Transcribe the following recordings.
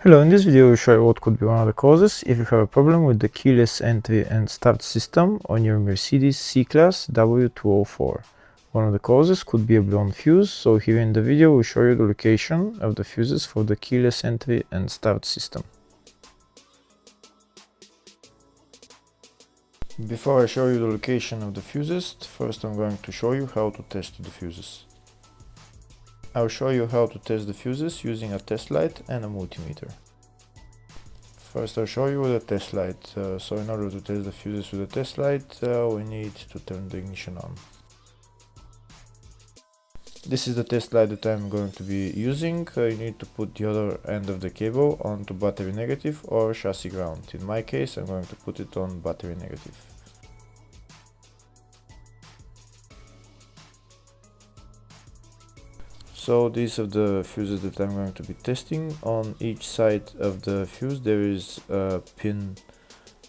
Hello, in this video we'll show you what could be one of the causes if you have a problem with the keyless entry and start system on your Mercedes C-Class W204. One of the causes could be a blown fuse, so here in the video we'll show you the location of the fuses for the keyless entry and start system. Before I show you the location of the fuses, first I'm going to show you how to test the fuses. I'll show you how to test the fuses using a test light and a multimeter. First I'll show you with a test light. So in order to test the fuses with a test light, we need to turn the ignition on. This is the test light that I'm going to be using. You need to put the other end of the cable onto battery negative or chassis ground. In my case I'm going to put it on battery negative. So these are the fuses that I'm going to be testing. On each side of the fuse there is a pin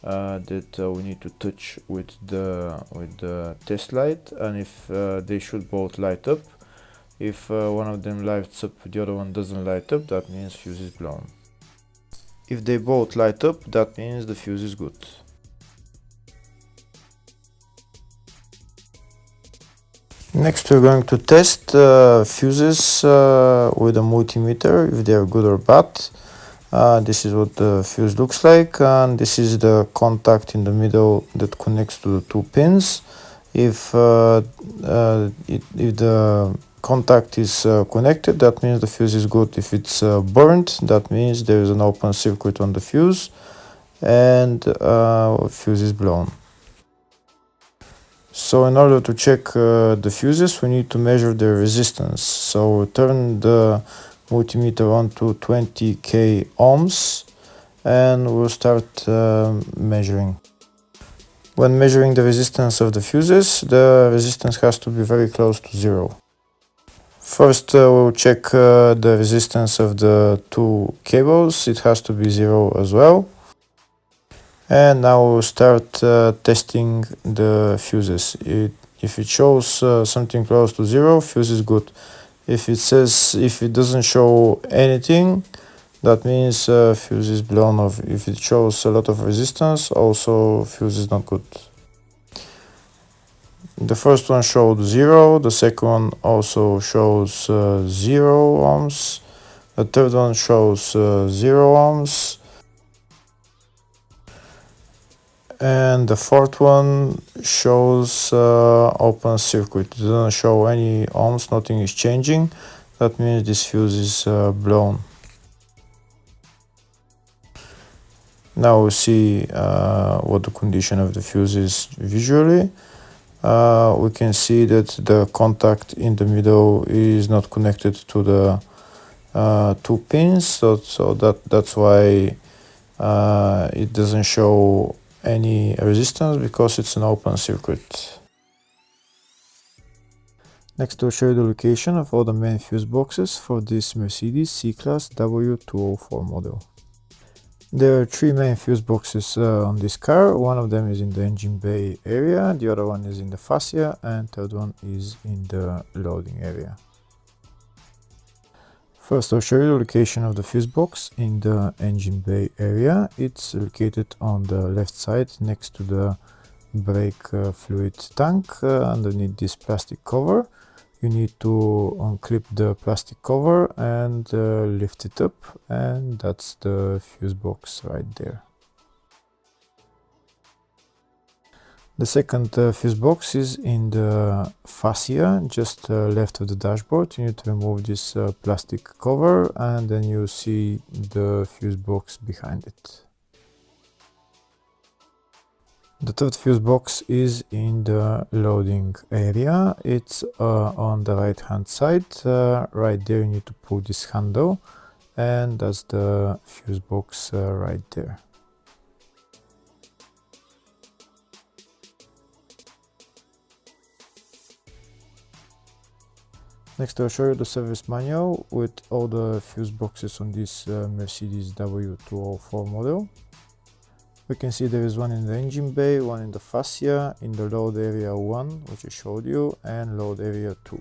that we need to touch with the test light, and if they should both light up. If one of them lights up, the other one doesn't light up, that means fuse is blown. If they both light up, that means the fuse is good. Next we're going to test fuses with a multimeter, if they are good or bad. This is what the fuse looks like, and this is the contact in the middle that connects to the two pins. If the contact is connected, that means the fuse is good. If it's burnt, that means there is an open circuit on the fuse and fuse is blown. So in order to check the fuses, we need to measure their resistance. So turn the multimeter on to 20k ohms and we'll start measuring. When measuring the resistance of the fuses, the resistance has to be very close to zero. First we'll check the resistance of the two cables. It has to be zero as well. And now we'll start testing the fuses. If it shows something close to zero, fuse is good. If it doesn't show anything, that means fuse is blown off. If it shows a lot of resistance, also fuse is not good. The first one showed 0, the second one also shows 0 ohms, the third one shows 0 ohms, and the fourth one shows open circuit. It doesn't show any ohms, nothing is changing. That means this fuse is blown. Now we'll see what the condition of the fuse is visually. We can see that the contact in the middle is not connected to the two pins, so that's why it doesn't show any resistance, because it's an open circuit. Next we'll show you the location of all the main fuse boxes for this Mercedes C-Class W204 model. There are three main fuse boxes on this car. One of them is in the engine bay area, the other one is in the fascia, and third one is in the loading area. First I'll show you the location of the fuse box in the engine bay area. It's located on the left side next to the brake fluid tank, underneath this plastic cover. You need to unclip the plastic cover and lift it up, and that's the fuse box right there. The second fuse box is in the fascia, just left of the dashboard. You need to remove this plastic cover, and then you see the fuse box behind it. The third fuse box is in the loading area. It's on the right hand side. Right there you need to pull this handle, and that's the fuse box right there. Next I'll show you the service manual with all the fuse boxes on this Mercedes W204 model. We can see there is one in the engine bay, one in the fascia, in the load area 1, which I showed you, and load area 2.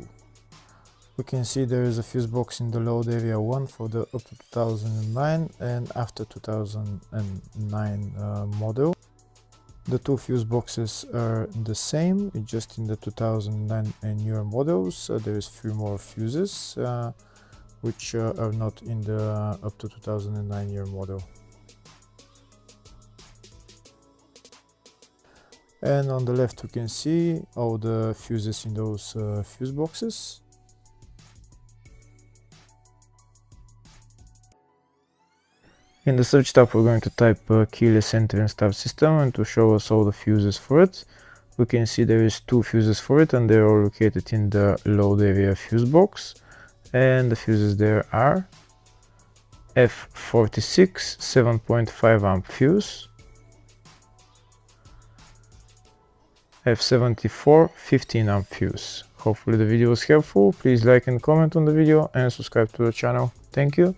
We can see there is a fuse box in the load area 1 for the up to 2009 and after 2009 model. The two fuse boxes are the same, just in the 2009 and newer models. There is 3 more fuses which are not in the up to 2009 year model. And on the left we can see all the fuses in those fuse boxes. In the search tab we're going to type keyless entry and start system, and to show us all the fuses for it, we can see there is 2 fuses for it and they're all located in the load area fuse box. And the fuses there are F46 7.5 amp fuse, F74 15 amp fuse. Hopefully the video was helpful. Please like and comment on the video and subscribe to the channel. Thank you.